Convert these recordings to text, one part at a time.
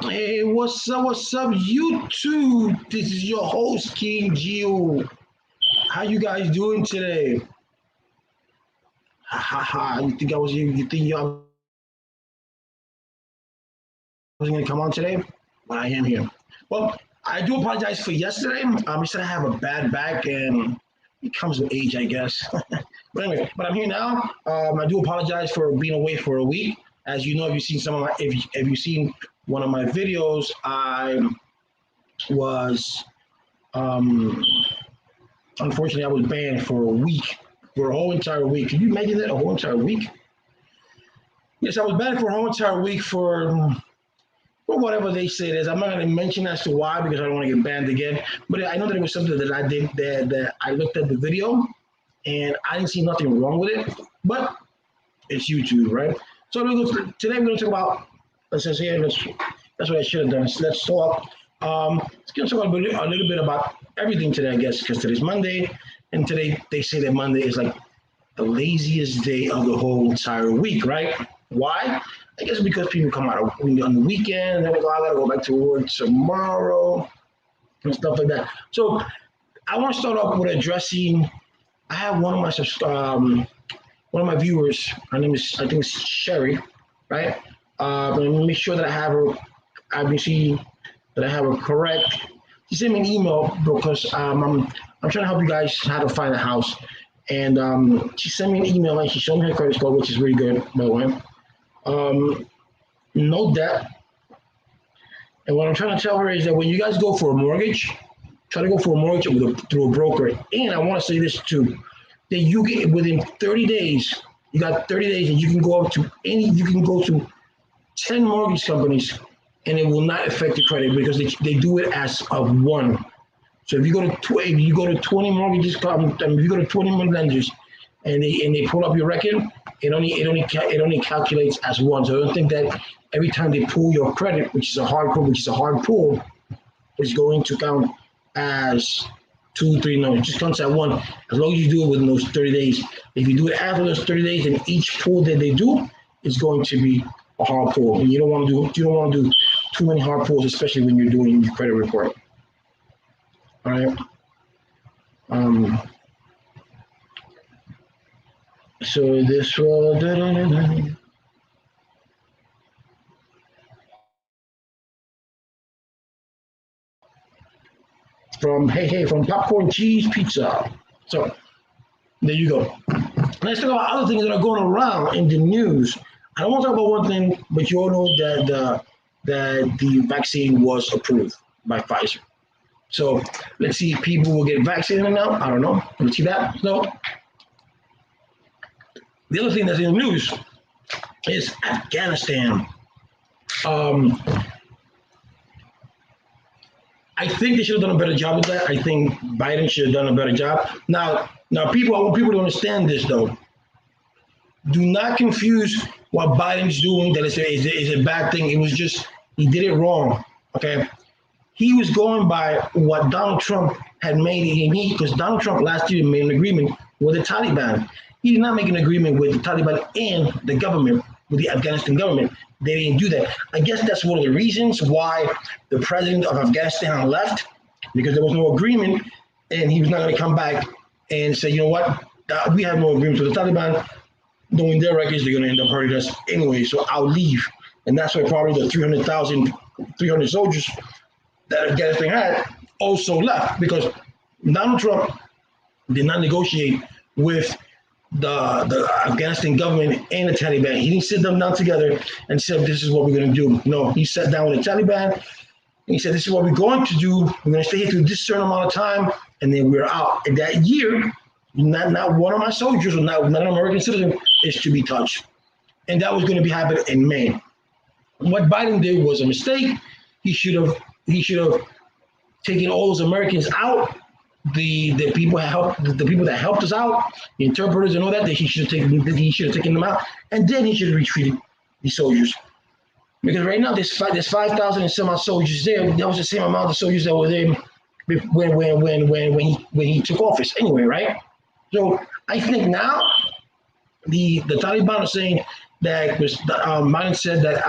Hey, what's up, YouTube? This is your host, King Gio. How you guys doing today? Ha ha ha! You think I was you think I wasn't gonna come on today? Well, I am here. Well, I do apologize for yesterday. You said I have a bad back, and it comes with age, I guess. But anyway, but I'm here now. I do apologize for being away for a week. As you know, if you've seen some of my, if you've seen one of my videos, I was um unfortunately I was banned for a week, for a whole entire week. Can you imagine that? A whole entire week? Yes, I was banned for a whole entire week for whatever they say it is. I'm not going to mention as to why because I don't want to get banned again. But I know that it was something that I did that I looked at the video and I didn't see nothing wrong with it. But it's YouTube, right? So today we're going to talk about. That's what I should have done. So let's talk. Let's going to talk a little bit about everything today, I guess, because today's Monday, and today they say that Monday is like the laziest day of the whole entire week, right? Why? I guess because people come out on the weekend and they're like, oh, I gotta go back to work tomorrow and stuff like that. So I want to start off with addressing. I have one of my viewers. Her name is I think it's Sherry, right? Let me make sure that I have her. I can see that I have her correct. She sent me an email because I'm trying to help you guys how to find a house, and she sent me an email and she showed me her credit score, which is really good, by the way. Um, no debt. And what I'm trying to tell her is that when you guys go for a mortgage, try to go for a mortgage through a broker. And I want to say this too, that you get within 30 days, you got 30 days and you can go up to you can go to 10 mortgage companies and it will not affect your credit because they do it as of one. So if you go to 20 mortgages, if you go to 20 lenders, and they pull up your record, it only calculates as one. So I don't think that every time they pull your credit, which is a hard pull, is going to count as two, three. No, it just counts at one. As long as you do it within those 30 days. If you do it after those 30 days, then each pull that they do is going to be a hard pull. And you don't want to do too many hard pulls, especially when you're doing your credit report. All right. Um, so this from Popcorn Cheese Pizza. So there you go. Let's talk about other things that are going around in the news. I don't want to talk about one thing, but you all know that the vaccine was approved by Pfizer. So let's see if people will get vaccinated now. I don't know. Let's see that. So the other thing that's in the news is Afghanistan. Um, I think they should have done a better job with that. I think Biden should have done a better job. Now, I want people to understand this though. Do not confuse what Biden's doing that is a bad thing. It was just he did it wrong. Okay, he was going by what Donald Trump had made because Donald Trump last year made an agreement with the Taliban. He did not make an agreement with the Taliban and the government, with the Afghanistan government. They didn't do that. I guess that's one of the reasons why the president of Afghanistan left, because there was no agreement, and he was not going to come back and say, you know what, we have no agreement with the Taliban. Knowing their records, they're going to end up hurting us anyway. So I'll leave, and that's why probably the 300 soldiers that Afghanistan had also left because Donald Trump did not negotiate with the Afghanistan government and the Taliban. He didn't sit them down together and said, this is what we're going to do. No, he sat down with the Taliban and he said, this is what we're going to do. We're going to stay here through this certain amount of time, and then we're out. And that year, not one of my soldiers or not an American citizen is to be touched. And that was going to be happening in May. What Biden did was a mistake. He should have taken all those Americans out, the people that helped us out, the interpreters and all that he should have taken them out, and then he should have retreated the soldiers. Because right now there's 5,000 and some odd soldiers there. That was the same amount of soldiers that were there when he took office anyway, right? So I think now the Taliban are saying that Biden said that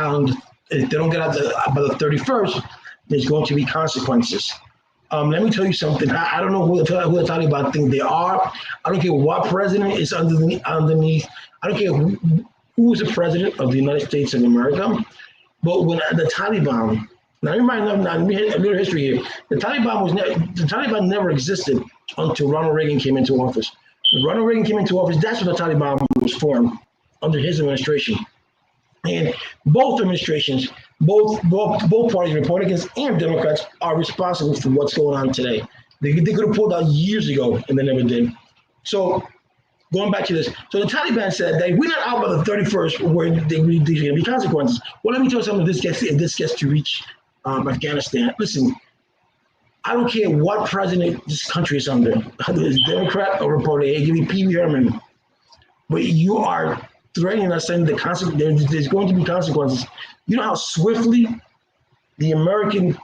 If they don't get out by the 31st, there's going to be consequences. Let me tell you something. I don't know who the Taliban think they are. I don't care what president is underneath. I don't care who is the president of the United States of America. But when the Taliban, now you might know, now a little history here. The Taliban never existed until Ronald Reagan came into office. When Ronald Reagan came into office, that's when the Taliban was formed under his administration. And both administrations, both parties, Republicans and Democrats, are responsible for what's going on today. They could have pulled out years ago, and they never did. So going back to this, so the Taliban said that we're not out by the 31st where there's going to be consequences. Well, let me tell you something. If this gets to reach Afghanistan, listen, I don't care what president this country is under, whether it's Democrat or Republican. Hey, give me Pee Wee Herman, but you are threatening us, saying there's going to be consequences. You know how swiftly the American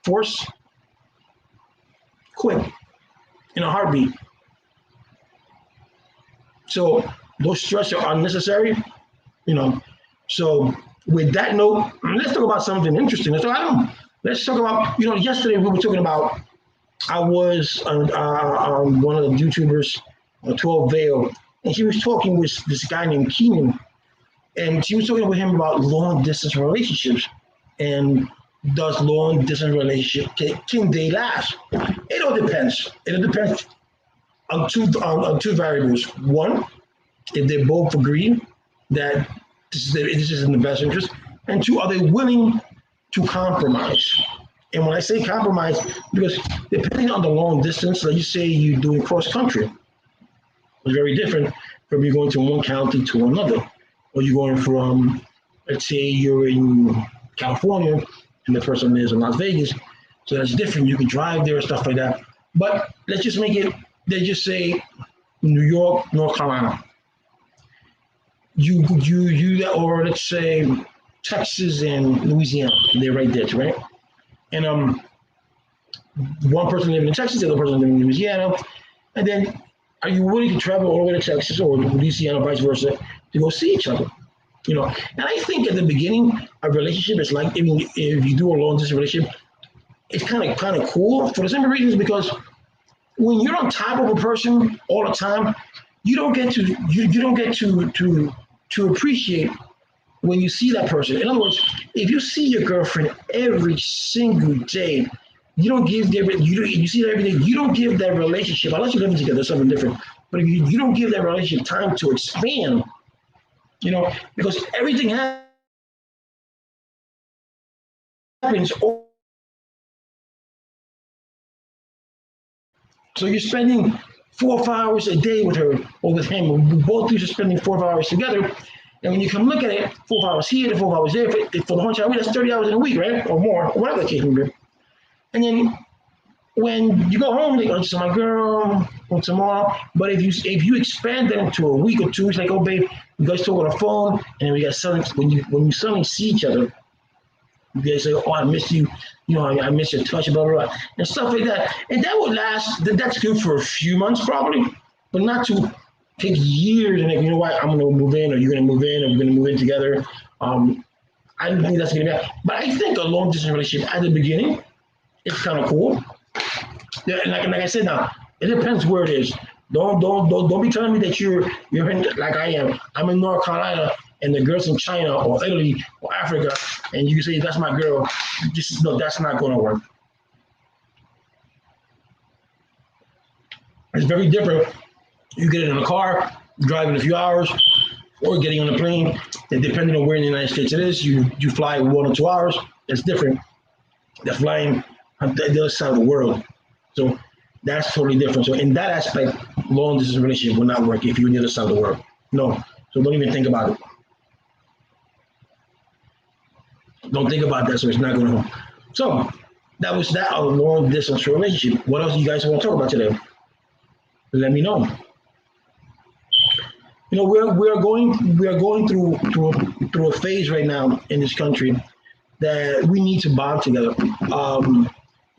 force quit in a heartbeat. So those threats are unnecessary, you know. So with that note, let's talk about something interesting. Let's talk about, yesterday we were talking about, I was on one of the YouTubers, 12 Veil, and she was talking with this guy named Keenan, and she was talking with him about long distance relationships, and does long distance relationship can they last? It all depends. It depends on two variables. One, if they both agree that this is in the best interest, and two, are they willing to compromise? And when I say compromise, because depending on the long distance, like you say you're doing cross country, it's very different from you going to one county to another, or you're going from, let's say you're in California and the person is in Las Vegas, so that's different. You can drive there and stuff like that. But let's just make it. They just say New York, North Carolina. You or let's say Texas and Louisiana. They're right there, right? And one person living in Texas, the other person living in Louisiana, and then are you willing to travel all the way to Texas or Louisiana, vice versa, to go see each other? And I think at the beginning, a relationship is like, if you do a long distance relationship, it's kind of cool for the same reasons, because when you're on top of a person all the time, you don't get to appreciate when you see that person. In other words, if you see your girlfriend every single day, you don't give you see her every day, you don't give that relationship, unless you're living together, something different. But if you don't give that relationship time to expand, because everything happens. So you're spending 4 or 5 hours a day with her or with him. Both of you are spending 4 or 5 hours together. And when you come look at it, 4 or 5 hours here, 4 or 5 hours there, for the whole entire week, that's 30 hours in a week, right? Or more, or whatever the case may be. And then when you go home, they go, to my girl, or tomorrow. But if you expand that into a week or 2 weeks, like, oh, babe, you guys talk on the phone, and then we got something, when you suddenly see each other, you guys say, oh, I miss you, I miss your touch, blah, blah, blah, and stuff like that. And that would last, that's good for a few months probably, but not to take years and, you know what, I'm going to move in, or you're going to move in, or we're going to move in together. I don't think that's going to be bad. But I think a long distance relationship at the beginning, it's kind of cool. Yeah, and like I said now, it depends where it is. Don't be telling me that you're in, like I am. I'm in North Carolina and the girl's in China or Italy or Africa, and you say that's my girl. No, that's not going to work. It's very different. You get in a car, driving a few hours, or getting on a plane. And depending on where in the United States it is, you fly 1 or 2 hours. It's different. They're flying on the other side of the world. So that's totally different. So in that aspect, long distance relationship will not work if you're on the other side of the world. No. So don't even think about it. Don't think about that, so it's not going to work. So that was that, a long distance relationship. What else do you guys want to talk about today? Let me know. We are going through a phase right now in this country that we need to bond together.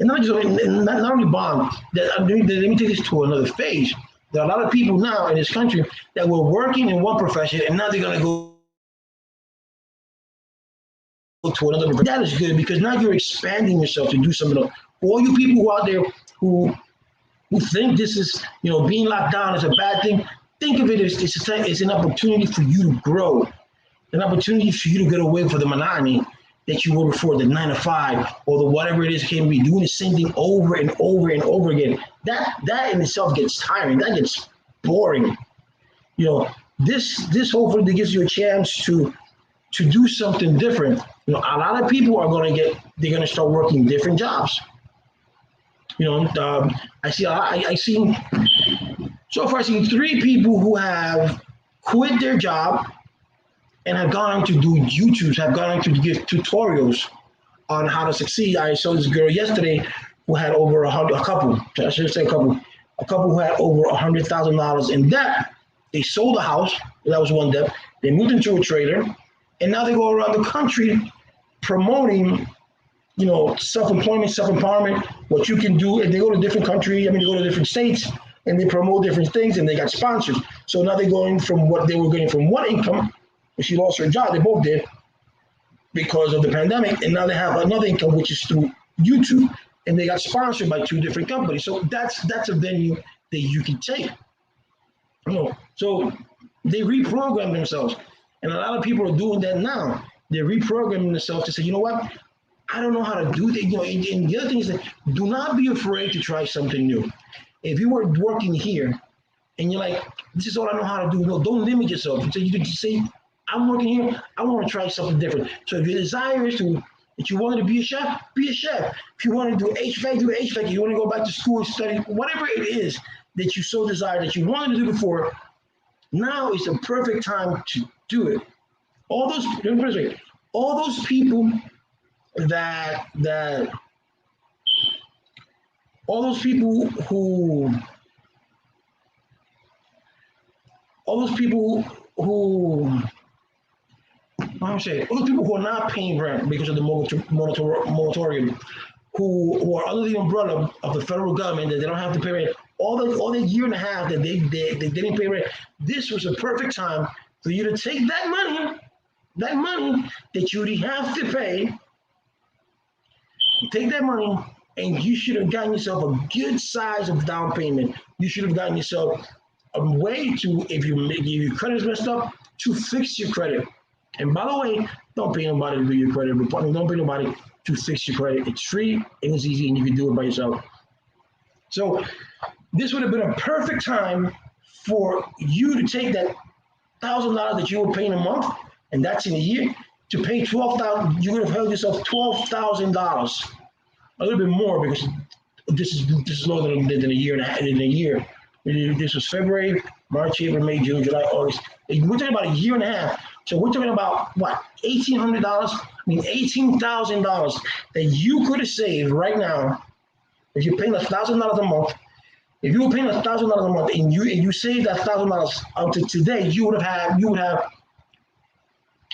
And not only bond. Let me take this to another phase. There are a lot of people now in this country that were working in one profession, and now they're going to go to another. That is good because now you're expanding yourself to do something else. For all you people who out there who think this is, being locked down is a bad thing, think of it as it's an opportunity for you to grow, an opportunity for you to get away from the monotony that you were before, the 9 to 5 or the whatever it is can be, doing the same thing over and over and over again. That in itself gets tiring. That gets boring. This hopefully gives you a chance to do something different. A lot of people are they're gonna start working different jobs. I seen so far. I've seen 3 people who have quit their job and have gone on to do YouTubes, have gone on to give tutorials on how to succeed. I saw this girl yesterday who had over a couple who had over $100,000 in debt. They sold a house. That was one debt. They moved into a trailer, and now they go around the country promoting, self-employment, self-empowerment, what you can do. And they go to different countries. They go to different states, and they promote different things, and they got sponsors. So now they're going from what they were getting from one income. She lost her job. They both did because of the pandemic, and now they have another income, which is through YouTube, and they got sponsored by 2 different companies. So that's a venue that you can take. So they reprogram themselves, and a lot of people are doing that now. They're reprogramming themselves to say, you know what, I don't know how to do that. And the other thing is that do not be afraid to try something new. If you were working here and you're like, this is all I know how to do, no, don't limit yourself. So you can just say, I'm working here, I want to try something different. So if your desire is that you wanted to be a chef, be a chef. If you want to do HVAC, do HVAC. If you want to go back to school and study, whatever it is that you so desire that you wanted to do before, now is the perfect time to do it. All those people that all those people who all those people who are not paying rent because of the moratorium, who are under the umbrella of the federal government, that they don't have to pay rent, all the year and a half that they didn't pay rent, this was a perfect time for you to take that money that you would have to pay, take that money, and you should have gotten yourself a good size of down payment. You should have gotten yourself a way to, if your credit is messed up, to fix your credit. And by the way, don't pay nobody to do your credit reporting. Don't pay nobody to fix your credit. It's free and it's easy, and you can do it by yourself. So this would have been a perfect time for you to take that $1,000 that you were paying a month, and that's in a year, to pay $12,000. You would have held yourself $12,000, a little bit more, because this is more than a year and a half. In a year, this was February, March, April, May, June, July, August. We're talking about a year and a half. So we're talking about what, $1,800? $18,000 that you could have saved right now if you're paying $1,000 a month. If you were paying $1,000 a month and you saved that $1,000 up to today, you would have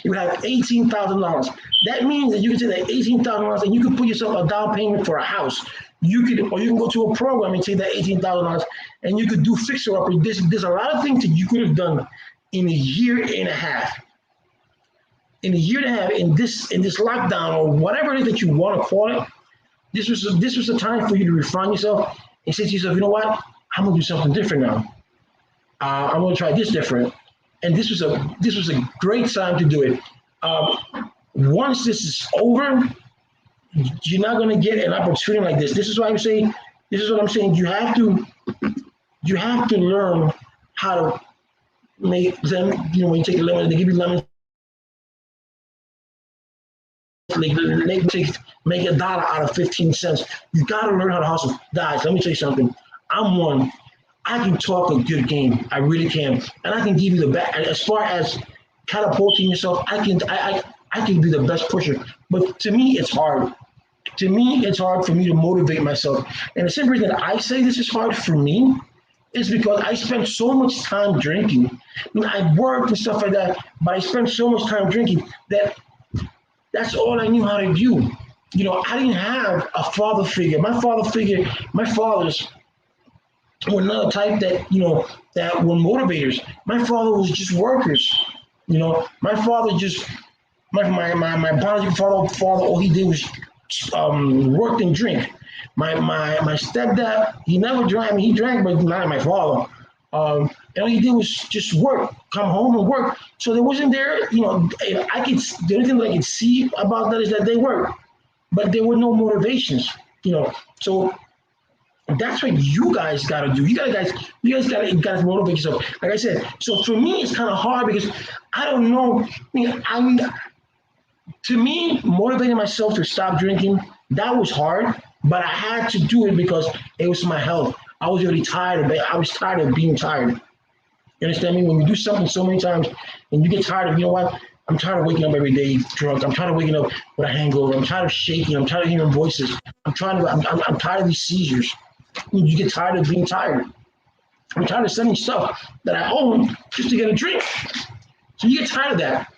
$18,000. That means that you can take that $18,000 and you can put yourself a down payment for a house. You can go to a program and take that $18,000 and you could do fixer upper. There's a lot of things that you could have done in a year and a half. In a year and a half, in this lockdown, or whatever it is that you want to call it, this was a time for you to refine yourself and say to yourself, you know what, I'm gonna do something different now. I'm gonna try this different. And this was a great time to do it. Once this is over, you're not gonna get an opportunity like this. This is what I'm saying. You have to learn how to make them. When you take a lemon, they give you lemons. Make $1 out of 15 cents. You got to learn how to hustle. Guys, let me tell you something. I'm one. I can talk a good game. I really can, and I can give you the best. As far as catapulting yourself, I can be the best pusher. But to me, it's hard. To me, it's hard for me to motivate myself. And the simple reason that I say this is hard for me is because I spent so much time drinking. I worked and stuff like that, but I spent so much time drinking that that's all I knew how to do. I didn't have a father figure. My fathers were not a type that were motivators. My father was just workers. My father My biological father, all he did was work and drink. My stepdad, he never drank. I mean, he drank, but not my father. And all he did was just work, come home and work. So there wasn't there, the only thing that I could see about that is that they work, but there were no motivations, So that's what you guys got to do. You guys got to motivate yourself. Like I said, so for me, it's kind of hard because I don't know. To me, motivating myself to stop drinking, that was hard, but I had to do it because it was my health. I was really tired of it. I was tired of being tired. You understand me? When you do something so many times and you get tired of, you know what? I'm tired of waking up every day drunk. I'm tired of waking up with a hangover. I'm tired of shaking. I'm tired of hearing voices. I'm tired of these seizures. You get tired of being tired. I'm tired of sending stuff that I own just to get a drink. So you get tired of that.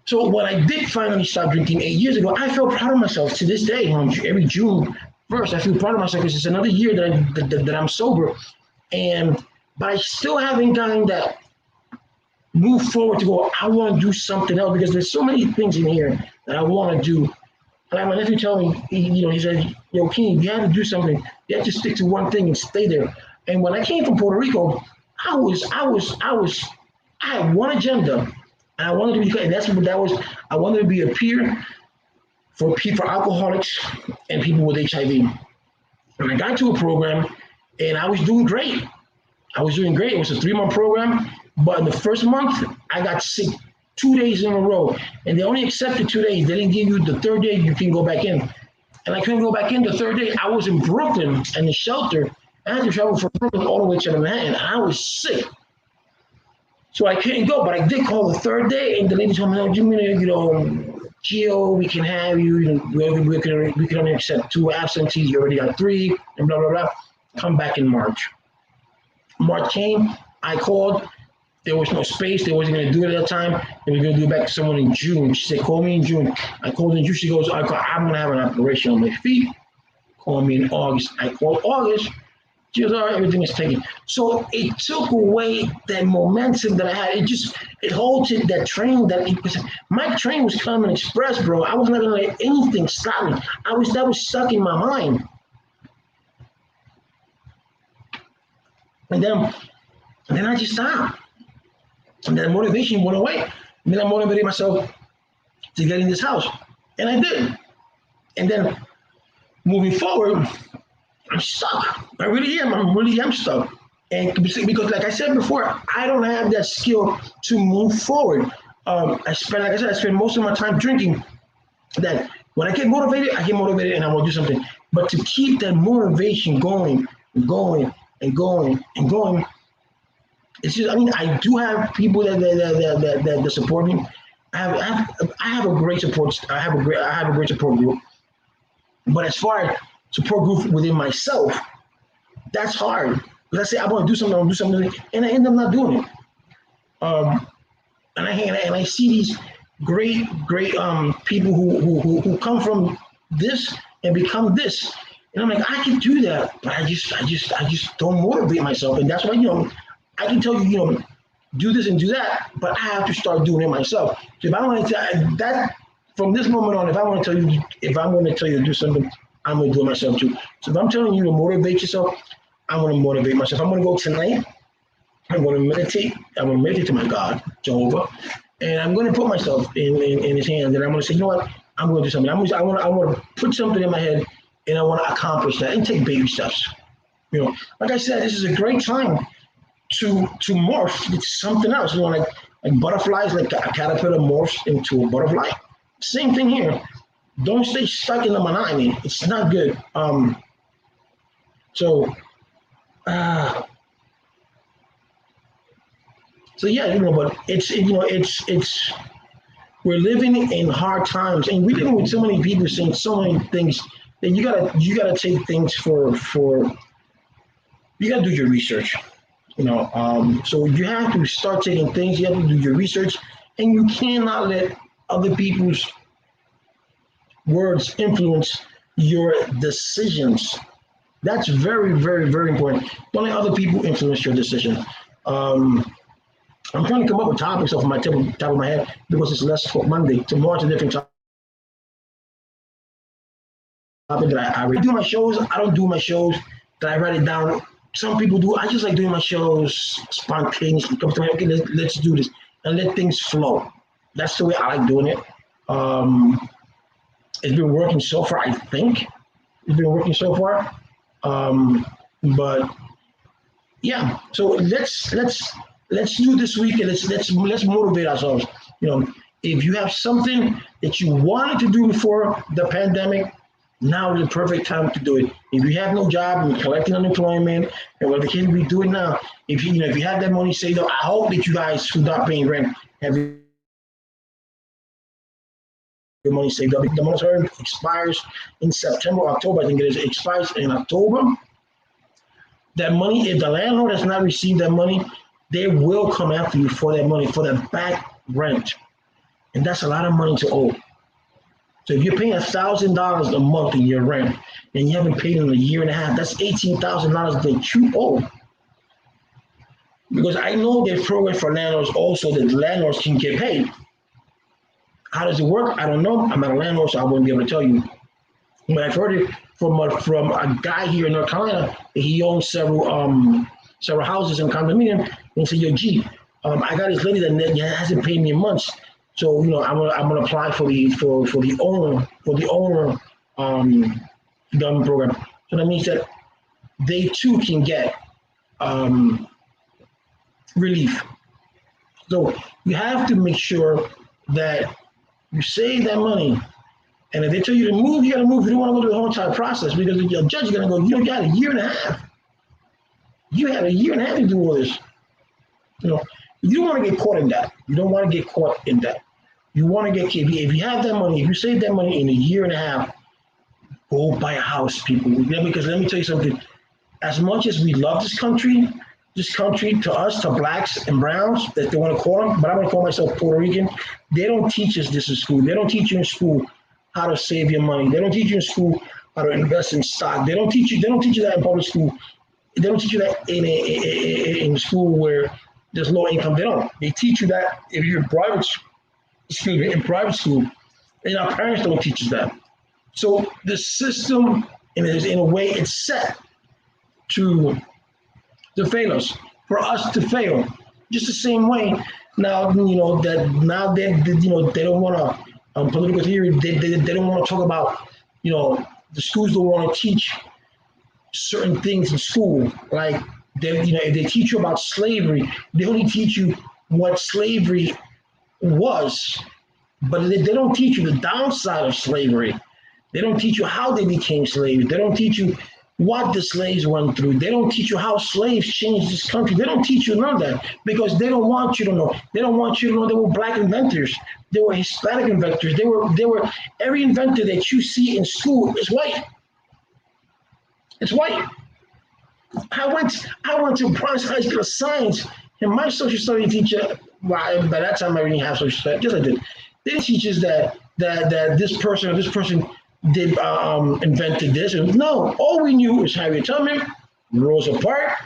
So when I did finally stop drinking 8 years ago, I felt proud of myself to this day. Every June 1st, I feel proud of myself because it's another year that I'm sober. But I still haven't gotten that move forward to go, I want to do something else because there's so many things in here that I want to do. And my nephew told me, he said, yo, King, you have to do something. You have to stick to one thing and stay there. And when I came from Puerto Rico, I had one agenda. And I wanted to be, and I wanted to be a peer for alcoholics and people with HIV. And I got to a program and I was doing great. It was a 3-month program, but in the first month, I got sick 2 days in a row. And they only accepted 2 days. They didn't give you the third day, you can go back in. And I couldn't go back in the third day. I was in Brooklyn in the shelter. I had to travel from Brooklyn all the way to Manhattan. I was sick. So I couldn't go, but I did call the third day, and the lady told me, no, Gio, we can have you, we can only accept 2 absentees, you already got 3, and blah, blah, blah. Come back in March. March came, I called, there was no space, they wasn't going to do it at that time, and we were going to do it back to someone in June. She said, call me in June. I called in June, she goes, I'm going to have an operation on my feet. Call me in August. I called August. She goes, all right, everything is taken. So it took away that momentum that I had. It halted that train my train was coming express, bro. I was not gonna let anything stop me. That was stuck in my mind. And then I just stopped. And then motivation went away. And then I motivated myself to get in this house. And I did. And then moving forward, I'm stuck. I really am stuck. And because like I said before, I don't have that skill to move forward. I spend most of my time drinking. That when I get motivated and I want to do something. But to keep that motivation going, it's just, I do have people that support me. I have a great support. I have a great support group. But as far as support group within myself, that's hard. Let's say I want to do something, and I end up not doing it. And I see these great people who come from this and become this, and I'm like, I can do that, but I just don't motivate myself, and that's why I can tell you do this and do that, but I have to start doing it myself. So if I want to that from this moment on, if I'm going to tell you to do something, I'm going to do it myself too. So if I'm telling you to motivate yourself, I'm going to motivate myself. I'm going to go tonight. I'm going to meditate. I'm going to meditate to my God, Jehovah, and I'm going to put myself in His hands. And I'm going to say, you know what? I'm going to do something. I want to put something in my head, and I want to accomplish that and take baby steps. Like I said, this is a great time to morph into something else. Like butterflies, like a caterpillar morphs into a butterfly. Same thing here. Don't stay stuck in the monotony. It's not good. So yeah, but it's we're living in hard times, and we're living with so many people saying so many things that you gotta take things for you gotta do your research. So you have to start taking things. You have to do your research, and you cannot let other people's words influence your decisions. That's very, very, very important. Don't let other people influence your decision. I'm trying to come up with topics off my top of my head because it's less for Monday. Tomorrow's a different topic that I do my shows. I don't do my shows that I write it down. Some people do. I just like doing my shows spontaneously. Come to me, okay, let's do this and let things flow. That's the way I like doing it. It's been working so far. I think it's been working so far. But yeah, so let's do this week and let's motivate ourselves. You know, if you have something that you wanted to do before the pandemic, now is the perfect time to do it. If you have no job and you're collecting unemployment and what the kids be doing now, if you have that money saved up, I hope that you guys who not paying rent have your money saved up. The money expires in September, October. I think it expires in October. That money, if the landlord has not received that money, they will come after you for that money, for the back rent. And that's a lot of money to owe. So if you're paying $1,000 a month in your rent and you haven't paid in a year and a half, that's $18,000 that you owe. Because I know there's programs for landlords also that landlords can get paid. How does it work? I don't know. I'm not a landlord, so I wouldn't be able to tell you. But I've heard it from a guy here in North Carolina. He owns several houses and condominium. And he said, "Yo, G, I got this lady that hasn't paid me in months. So I'm gonna apply for the owner government program. So that means that they too can get relief. So you have to make sure that you save that money. And if they tell you to move, you got to move. You don't want to go through the whole entire process because the judge is going to go, you got a year and a half. You have a year and a half to do all this. You don't want to get caught in that. You don't want to get caught in that. You want to get, if you have that money, if you save that money in a year and a half, go buy a house, people. Because let me tell you something. As much as we love this country to us, to blacks and browns, that they want to call them, but I'm going to call myself Puerto Rican, they don't teach us this in school. They don't teach you in school how to save your money. They don't teach you in school how to invest in stock. They don't teach you that in public school. They don't teach you that in school where there's low income. They don't. They teach you that if you're in private school, and our parents don't teach us that. So the system, in a way, it's set to fail us, for us to fail. Just the same way now, they don't want to. Political theory, they don't want to talk about, the schools don't want to teach certain things in school. Like, if they teach you about slavery, they only teach you what slavery was, but they don't teach you the downside of slavery. They don't teach you how they became slaves. They don't teach you what the slaves went through. They don't teach you how slaves changed this country. They don't teach you none of that because they don't want you to know. They don't want you to know there were black inventors. There were Hispanic inventors. There were every inventor that you see in school is white. It's white. I went to Bronx High School of Science, and my social studies teacher, well, by that time I didn't have social studies. Yes, I did. They teach us that this person or this person did invented this. And no, all we knew was Harriet Tubman, Rosa Parks,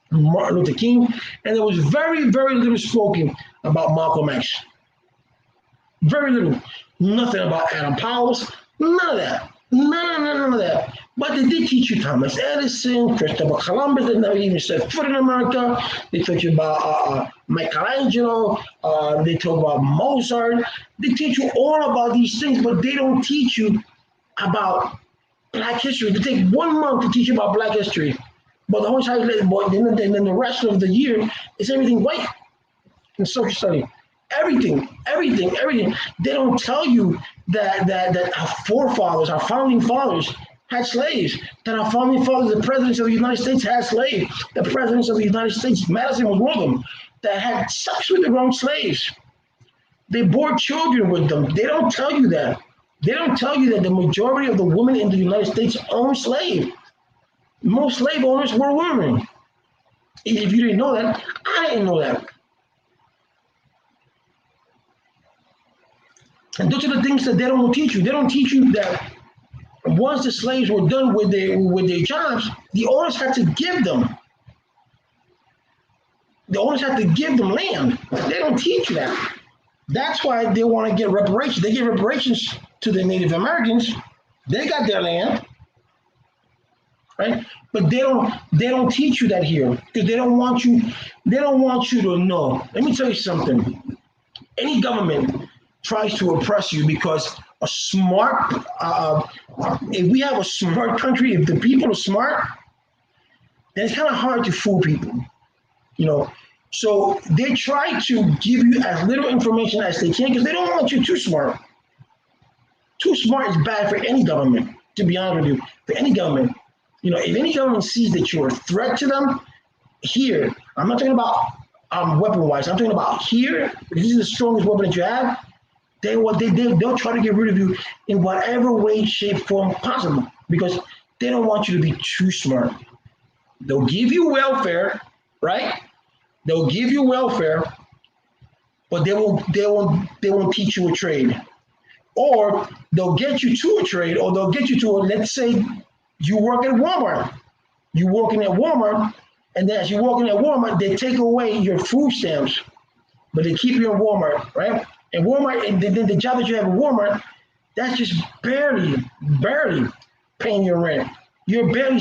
Martin Luther King, and there was very, very little spoken about Malcolm X. Very little. Nothing about Adam Powell. None of that. None of that. But they did teach you Thomas Edison, Christopher Columbus. They never even set foot in America. They taught you about Michelangelo. They talk about Mozart. They teach you all about these things, but they don't teach you about Black history. They take 1 month to teach you about Black history. But the whole time, then the rest of the year is everything white in social study. Everything. They don't tell you that our forefathers, our founding fathers, had slaves. That our founding fathers, the presidents of the United States, had slaves. The presidents of the United States, Madison was one of them, that had sex with their own slaves. They bore children with them. They don't tell you that. They don't tell you that the majority of the women in the United States own slaves. Most slave owners were women. If you didn't know that, I didn't know that. And those are the things that they don't teach you. They don't teach you that once the slaves were done with their jobs, the owners had to give them The owners have to give them land. They don't teach you that. That's why they want to get reparations. They give reparations to the Native Americans. They got their land, right? But they don't teach you that here because they don't want you to know. Let me tell you something. Any government tries to oppress you because a smart if we have a smart country, if the people are smart, then it's kind of hard to fool people, you know. So they try to give you as little information as they can because they don't want you too smart. Too smart is bad for any government, to be honest with you. For any government, you know, if any government sees that you're a threat to them, here, I'm not talking about weapon-wise. I'm talking about here. This is the strongest weapon that you have. They'll try to get rid of you in whatever way, shape, form possible because they don't want you to be too smart. They'll give you welfare, right? They'll give you welfare, but they won't teach you a trade. Or they'll get you to a trade, or they'll get you to let's say you work at Walmart. You're working at Walmart, and then as you're working at Walmart, they take away your food stamps, but they keep you in Walmart, right? And Walmart, and then the job that you have at Walmart, that's just barely paying your rent. You're barely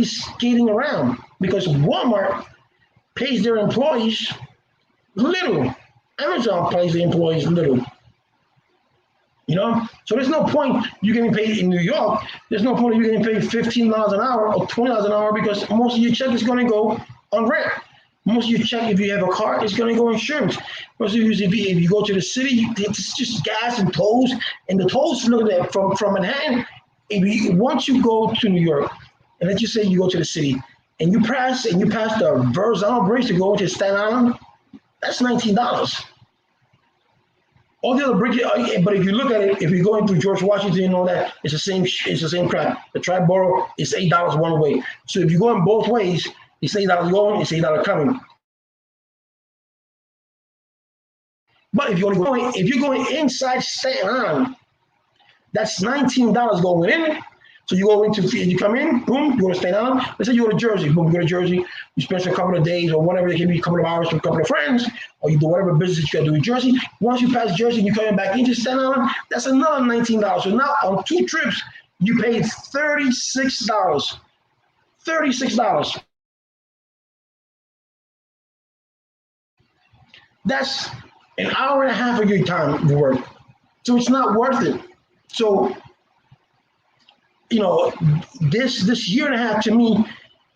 skating around because Walmart pays their employees little. Amazon pays their employees little. You know, so there's no point you getting paid in New York. There's no point you getting paid $15 an hour or $20 an hour because most of your check is going to go on rent. Most of your check, if you have a car, is going to go insurance. Most of you, if you go to the city, it's just gas and tolls. And the tolls, look at that from Manhattan. Once you go to New York, and let's just say you go to the city, and you pass the Verrazano Bridge to go into Staten Island, that's $19. All the other bridges, but if you look at it, if you're going through George Washington and all that, it's the same crap. The Tri-Borough is $8 one way. So if you go in both ways, it's $8 going, it's $8 coming. But if you're going inside Staten Island, that's $19 going in. So you come in, boom, you go to Staten Island. Let's say you go to Jersey, boom, you go to Jersey. You spend a couple of days or whatever, it can be a couple of hours with a couple of friends, or you do whatever business you got to do in Jersey. Once you pass Jersey and you're coming back into Staten Island, that's another $19. So now on 2 trips, you paid $36. $36. That's an hour and a half of your time to work. So it's not worth it. So, you know, this year and a half to me,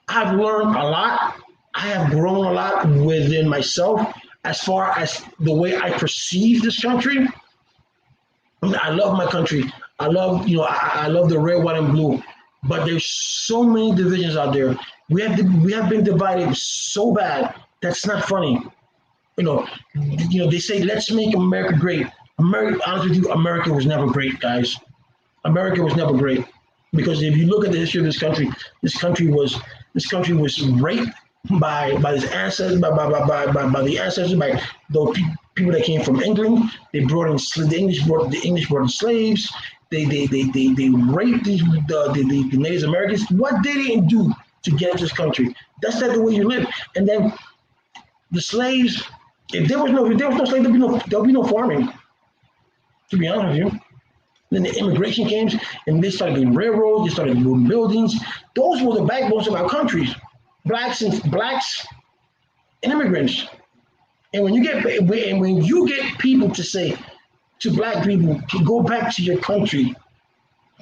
I've learned a lot. I have grown a lot within myself as far as the way I perceive this country. I mean, I love my country. I love the red, white, and blue. But there's so many divisions out there. We have been divided so bad that's not funny. You know, they say let's make America great. Honestly with you, America was never great, guys. America was never great. Because if you look at the history of this country was raped by its ancestors, by the ancestors, by those people that came from England. They brought in the English brought in slaves. They raped the Native Americans. What they didn't do to get into this country? That's not the way you live. And then the slaves, if there was no slaves, there'll be no farming. To be honest with you. Then the immigration came, and they started doing railroads. They started building buildings. Those were the backbones of our countries, blacks and immigrants. And when you get people to say to black people to go back to your country,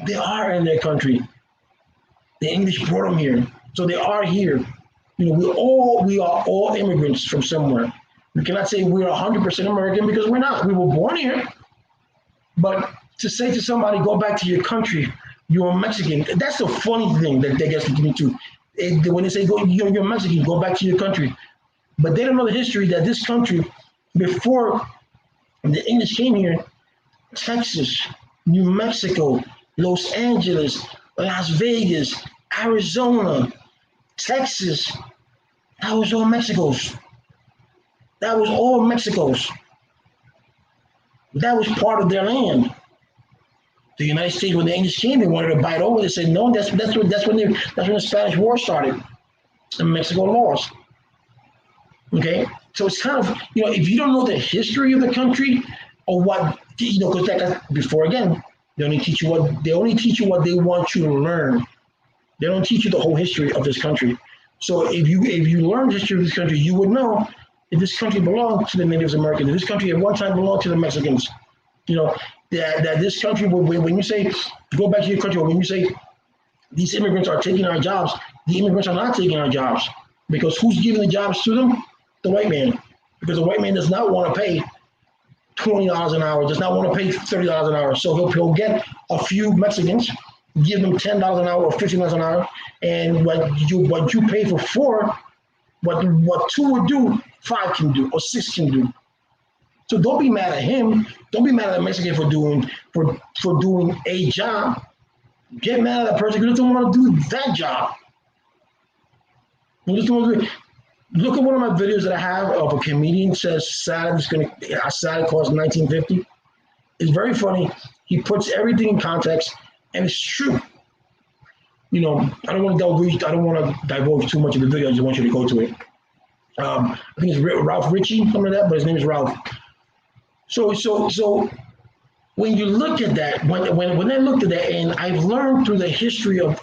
they are in their country. The English brought them here, so they are here. You know, we are all immigrants from somewhere. We cannot say we're 100% American because we're not. We were born here, but to say to somebody, go back to your country, you're Mexican, that's a funny thing that gets me too. When they say, you're Mexican, go back to your country. But they don't know the history that this country, before the English came here, Texas, New Mexico, Los Angeles, Las Vegas, Arizona, Texas, that was all Mexico's. That was all Mexico's. That was part of their land. The United States, when the English came, they wanted to buy it over. They said no. That's when the Spanish War started, and Mexico lost. Okay, so it's kind of, if you don't know the history of the country or what, because like before again, they only teach you what they want you to learn. They don't teach you the whole history of this country. So if you learn the history of this country, you would know that this country belonged to the Native Americans. This country at one time belonged to the Mexicans. That this country, when you say go back to your country, or when you say these immigrants are taking our jobs, the immigrants are not taking our jobs, because who's giving the jobs to them? The white man. Because the white man does not want to pay $20 an hour, does not want to pay $30 an hour. So he'll get a few Mexicans, give them $10 an hour or $15 an hour, and what you pay for four, what two would do, five can do or six can do. So don't be mad at him. Don't be mad at the Mexican for doing a job. Get mad at that person who doesn't want to do that job. Look at one of my videos that I have of a comedian says salad costs $19.50. It's very funny. He puts everything in context, and it's true. I don't want to divulge too much of the video. I just want you to go to it. I think it's Ralph Ritchie, something like that, but his name is Ralph. So when you look at that, when I looked at that, and I've learned through the history of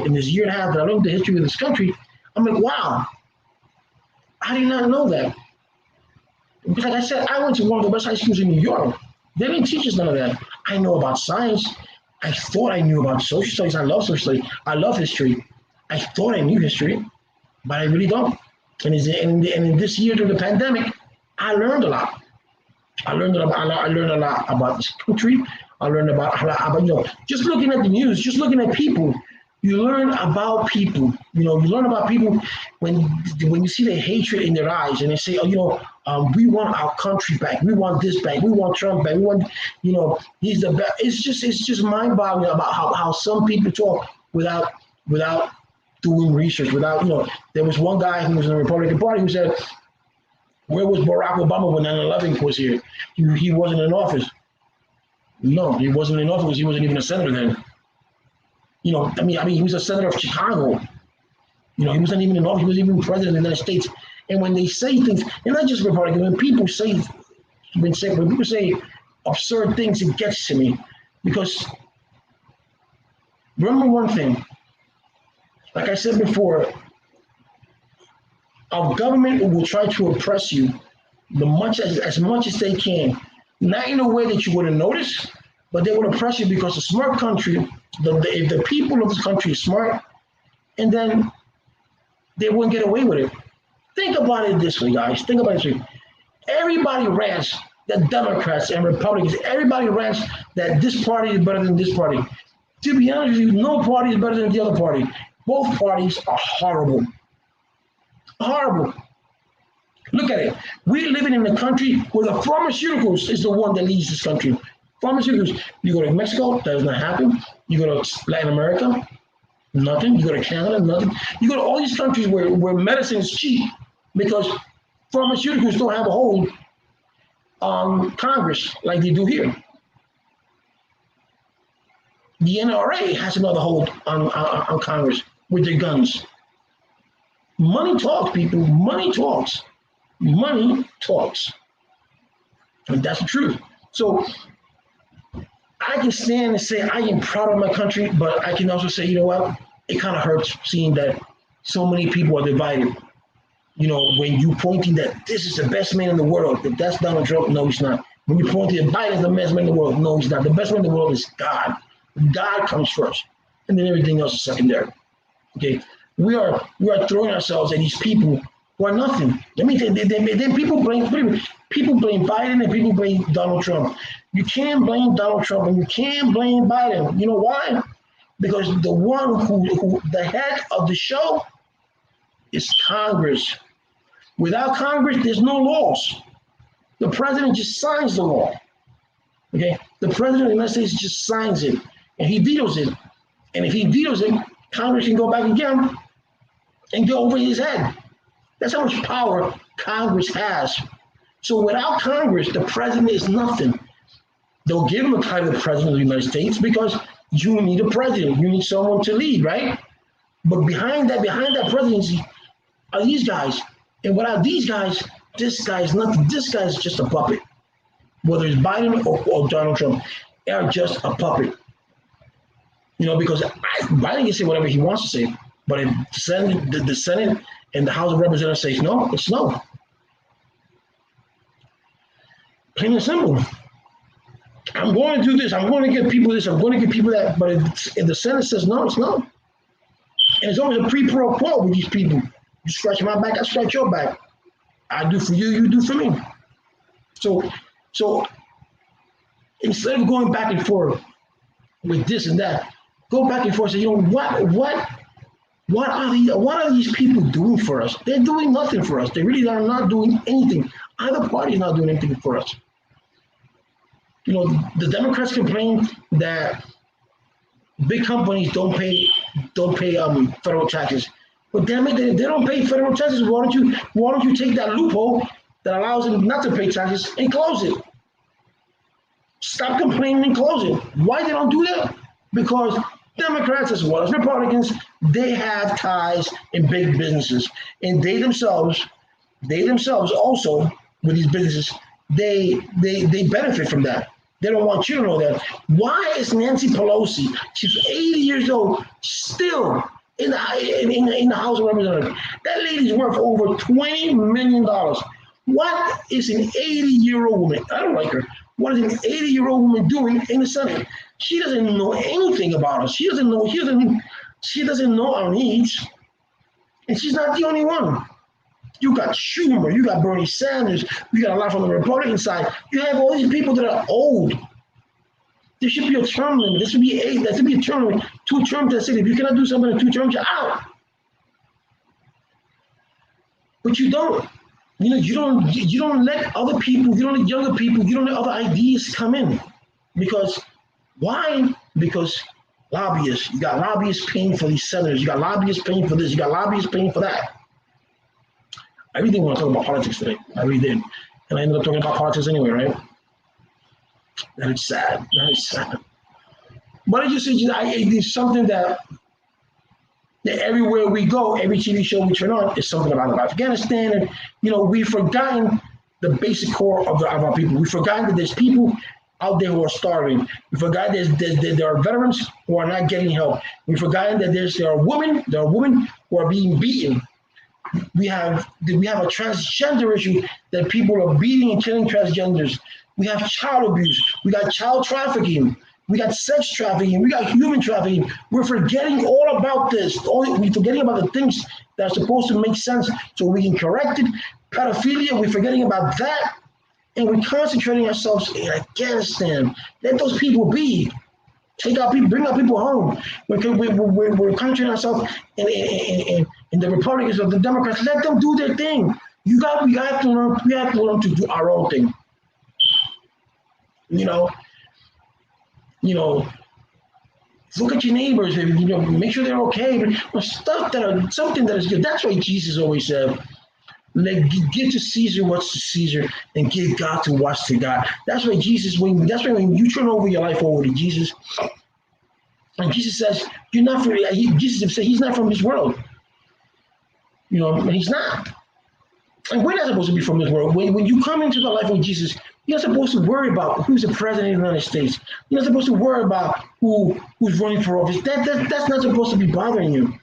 in this year and a half that I learned the history of this country, I'm like, wow, I did not know that. Because like I said, I went to one of the best high schools in New York. They didn't teach us none of that. I know about science. I thought I knew about social studies. I love social studies. I love history. I thought I knew history, but I really don't. And in this year during the pandemic, I learned a lot. I learned a lot about this country. I learned about just looking at the news, just looking at people. You learn about people. You learn about people when you see the hatred in their eyes, and they say, we want our country back. We want this back. We want Trump back. We want, he's the best. It's just mind-boggling about how some people talk without doing research. There was one guy who was in the Republican Party who said, where was Barack Obama when 9/11 was here? He wasn't in office. No, he wasn't in office. He wasn't even a senator then. He was a senator of Chicago. He wasn't even in office. He wasn't even president of the United States. And when they say things, and not just Republicans, when people say absurd things, it gets to me. Because remember one thing, like I said before, our government will try to oppress you as much as they can. Not in a way that you wouldn't notice, but they would oppress you because a smart country, if the people of this country are smart, and then they wouldn't get away with it. Think about it this way, guys. Think about it this way. Everybody rants that Democrats and Republicans, everybody rants that this party is better than this party. To be honest with you, no party is better than the other party. Both parties are horrible. Horrible. Look at it. We're living in a country where the pharmaceuticals is the one that leads this country. Pharmaceuticals. You go to Mexico, that does not happen. You go to Latin America, nothing. You go to Canada, nothing. You go to all these countries where medicine is cheap because pharmaceuticals don't have a hold on Congress like they do here. The NRA has another hold on Congress with their guns. Money talks, people. Money talks. Money talks. And that's the truth. So I can stand and say I am proud of my country, but I can also say, you know what? It kind of hurts seeing that so many people are divided. When you pointing that this is the best man in the world, that that's Donald Trump, no, he's not. When you pointing that Biden is the best man in the world, no, he's not. The best man in the world is God. God comes first, and then everything else is secondary. Okay, we are throwing ourselves at these people who are nothing. Then people blame Biden and people blame Donald Trump. You can't blame Donald Trump and you can't blame Biden. You know why? Because the one who the head of the show is Congress. Without Congress, there's no laws. The president just signs the law. Okay, the president of the United States just signs it, and he vetoes it. And if he vetoes it, Congress can go back again and go over his head. That's how much power Congress has. So without Congress, the president is nothing. They'll give him a title of president of the United States because you need a president. You need someone to lead, right? But behind that presidency are these guys. And without these guys, this guy is nothing. This guy is just a puppet. Whether it's Biden or Donald Trump, they are just a puppet. Because Biden can say whatever he wants to say, but if the Senate and the House of Representatives says no, it's no. Plain and simple. I'm going to do this. I'm going to give people this. I'm going to give people that. But if the Senate says no, it's no. And it's always a pro quo with these people. You scratch my back, I scratch your back. I do for you, you do for me. So instead of going back and forth with this and that, go back and forth and say, what are these people doing for us? They're doing nothing for us. They really are not doing anything. Either party is not doing anything for us. The Democrats complain that big companies don't pay federal taxes. But damn it, they don't pay federal taxes. Why don't you take that loophole that allows them not to pay taxes and close it? Stop complaining and close it. Why they don't do that? Because Democrats as well as Republicans, they have ties in big businesses, and they themselves also with these businesses, they benefit from that. They don't want you to know that. Why is Nancy Pelosi, she's 80 years old, still in the House of Representatives? That lady's worth over $20 million. What is an 80-year-old woman? I don't like her. What is an 80-year-old woman doing in the Senate? She doesn't know anything about us. She doesn't know our needs. And she's not the only one. You got Schumer, you got Bernie Sanders, you got a lot from the Republican side. You have all these people that are old. There should be a term limit. There should be a term limit. 2 terms. That's it. If you cannot do something in 2 terms, you're out. But you don't. You don't let other people, you don't let younger people, you don't let other ideas come in. Because why? Because lobbyists. You got lobbyists paying for these senators. You got lobbyists paying for this. You got lobbyists paying for that. I really didn't want to talk about politics today. I really did. And I ended up talking about politics anyway, right? That is sad. But it's something that everywhere we go, every TV show we turn on is something about Afghanistan. And, we've forgotten the basic core of our people. We've forgotten that there's people out there who are starving. We've forgotten there are veterans who are not getting help. We've forgotten that there are women who are being beaten. We have a transgender issue that people are beating and killing transgenders. We have child abuse. We got child trafficking. We got sex trafficking. We got human trafficking. We're forgetting all about this. We're forgetting about the things that are supposed to make sense so we can correct it. Pedophilia, we're forgetting about that. And we're concentrating ourselves in Afghanistan. Let those people be. Take our people, bring our people home. We're concentrating ourselves in the Republicans or the Democrats. Let them do their thing. We have to learn to do our own thing. Look at your neighbors. Make sure they're okay. But something that is good. That's why Jesus always said, give to Caesar what's to Caesar, and give God to what's to God. That's why when you turn over your life over to Jesus, and Jesus says, Jesus said he's not from this world. And he's not. And we're not supposed to be from this world. When you come into the life of Jesus, you're not supposed to worry about who's the president of the United States. You're not supposed to worry about who's running for office. That's not supposed to be bothering you.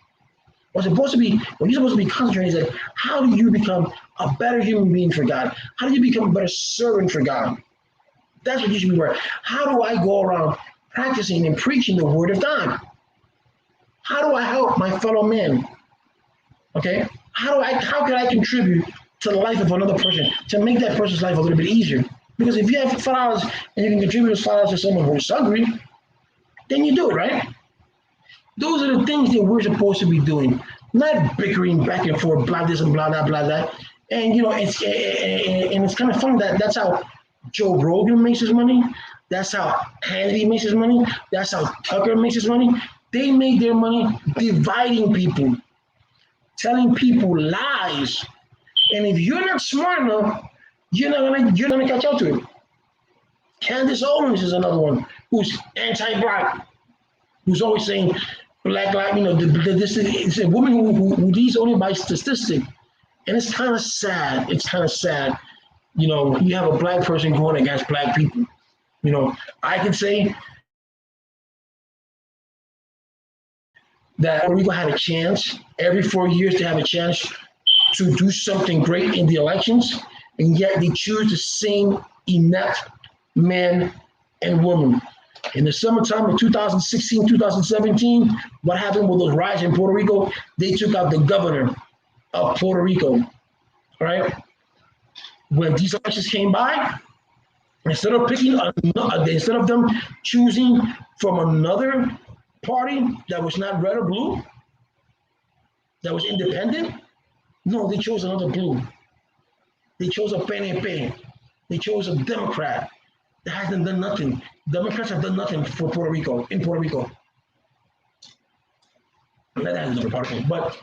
What you're supposed to be concentrating is how do you become a better human being for God? How do you become a better servant for God? That's what you should be worried. How do I go around practicing and preaching the word of God? How do I help my fellow man? Okay? How can I contribute to the life of another person to make that person's life a little bit easier? Because if you have $5 and you can contribute $5 to someone who's hungry, then you do it, right? Those are the things that we're supposed to be doing, not bickering back and forth, blah this and blah that, blah that. And it's kind of fun that that's how Joe Rogan makes his money. That's how Hannity makes his money. That's how Tucker makes his money. They make their money dividing people, telling people lies. And if you're not smart enough, you're not gonna catch up to it. Candace Owens is another one who's anti-black, who's always saying black lives. This is a woman who leads only by statistic. And it's kind of sad. It's kind of sad. You know, you have a black person going against black people. You know, I can say that Puerto Rico had a chance every 4 years to have a chance to do something great in the elections, and yet they choose the same inept men and women. In the summertime of 2016, 2017, what happened with those riots in Puerto Rico? They took out the governor of Puerto Rico, right? When these elections came by, instead of instead of them choosing from another party that was not red or blue, that was independent, no, they chose another blue. They chose a PNP. They chose a Democrat that hasn't done nothing. Democrats have done nothing for Puerto Rico, in Puerto Rico. That is another part of it. But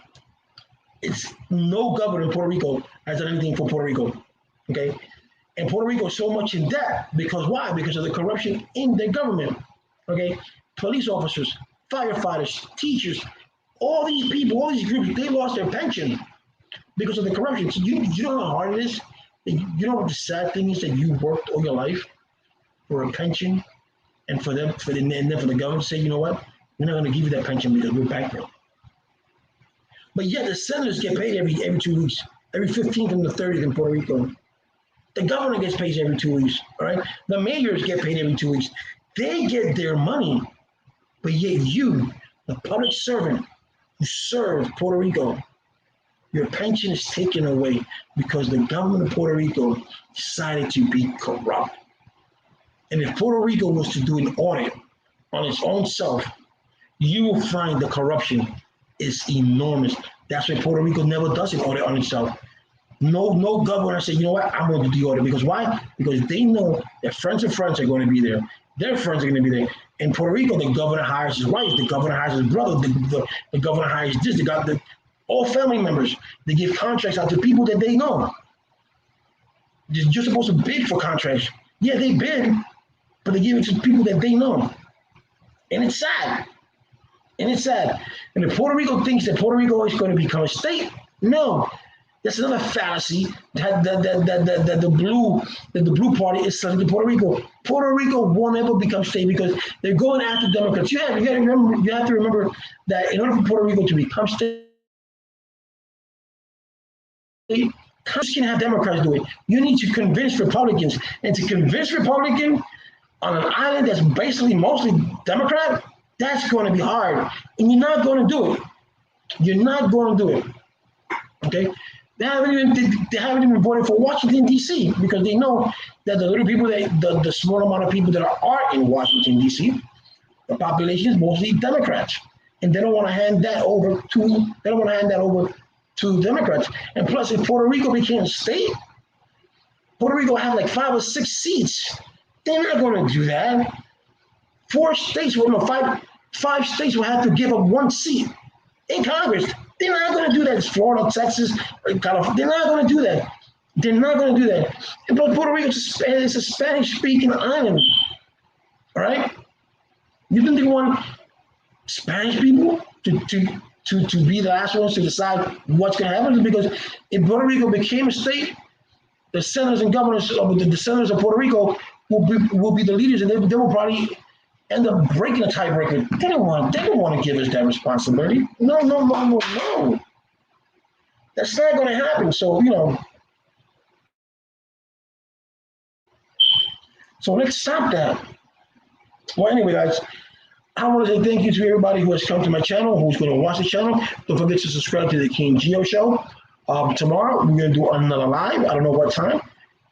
it's no governor in Puerto Rico has done anything for Puerto Rico. Okay? And Puerto Rico is so much in debt because why? Because of the corruption in their government. Okay? Police officers, firefighters, teachers, all these people, all these groups, they lost their pension because of the corruption. So you know how hard it is? You know what the sad thing is, that you worked all your life for a pension, and for them, and then for the government to say, you know what, we're not going to give you that pension because we're bankrupt. But yet the senators get paid every 2 weeks, every 15th and the 30th in Puerto Rico. The governor gets paid every 2 weeks, all right? The mayors get paid every 2 weeks. They get their money, but yet you, the public servant who served Puerto Rico, your pension is taken away because the government of Puerto Rico decided to be corrupt. And if Puerto Rico was to do an audit on its own self, you will find the corruption is enormous. That's why Puerto Rico never does an audit on itself. No governor say, you know what, I'm going to do the audit. Because why? Because they know their friends and friends are going to be there. Their friends are going to be there. In Puerto Rico, the governor hires his wife, the governor hires his brother, the governor hires this, all family members. They give contracts out to people that they know. You're supposed to bid for contracts. Yeah, they bid, but they give it to people that they know. And it's sad. And it's sad. And if Puerto Rico thinks that Puerto Rico is going to become a state, no. That's another fallacy that the blue party is selling to Puerto Rico. Puerto Rico won't ever become state because they're going after Democrats. You have to remember that in order for Puerto Rico to become state, Congress can have Democrats do it. You need to convince Republicans, and to convince Republicans on an island that's basically mostly Democrat, that's going to be hard, and you're not going to do it. You're not going to do it. Okay. They haven't even voted for Washington, D.C. because they know that the little people, the small amount of people that are in Washington, D.C., the population is mostly Democrats. And they don't want to hand that over to Democrats. And plus, if Puerto Rico became a state, Puerto Rico have like 5 or 6 seats. They're not going to do that. 5 states will have to give up 1 seat in Congress. They're not going to do that. It's Florida, Texas, California. They're not going to do that. They're not going to do that. But Puerto Rico is a Spanish-speaking island. All right? You think they want Spanish people to be the last ones to decide what's going to happen? Because if Puerto Rico became a state, the senators and governors, the senators of Puerto Rico will be the leaders, and they will probably end up breaking a tiebreaker. They don't want to give us that responsibility. No. That's not going to happen. So, so let's stop that. Well, anyway, guys, I want to say thank you to everybody who has come to my channel, who's going to watch the channel. Don't forget to subscribe to the King Geo Show. Tomorrow, we're going to do another live. I don't know what time,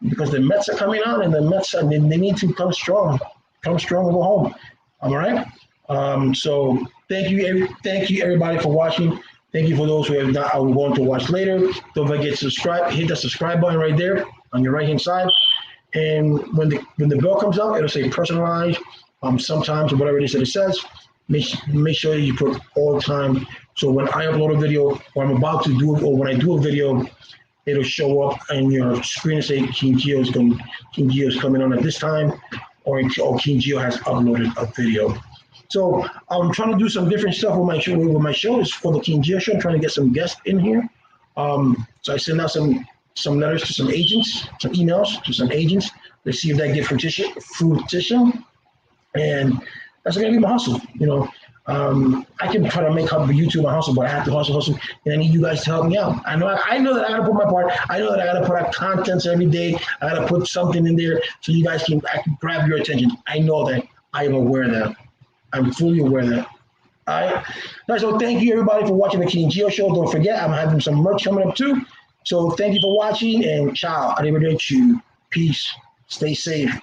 because the Mets are coming on, and the Mets, they need to come strong. Come strong and go home. All right. So thank you everybody for watching. Thank you for those who have not are going to watch later. Don't forget to subscribe. Hit that subscribe button right there on your right hand side. And when the bell comes up, it'll say personalized. Sometimes, or whatever it is that it says, make sure you put all the time. So when I upload a video, or I'm about to do it, or when I do a video, it'll show up on your screen and say King Geo is coming on at this time. Or King Geo has uploaded a video. So I'm trying to do some different stuff with my show. It's for the King Geo Show. I'm trying to get some guests in here. So I send out some letters to some agents, some emails to some agents to see if that get fruition. And that's gonna be my hustle. I can try to make YouTube my hustle, but I have to hustle, and I need you guys to help me out. I know that I gotta put my part. I know that I gotta put out content every day. I gotta put something in there so you guys can grab your attention. I know that. I am aware of that. I'm fully aware of that. All right. So thank you everybody for watching the King Geo Show. Don't forget, I'm having some merch coming up too. So thank you for watching, and ciao. Arrivederci. Peace. Stay safe.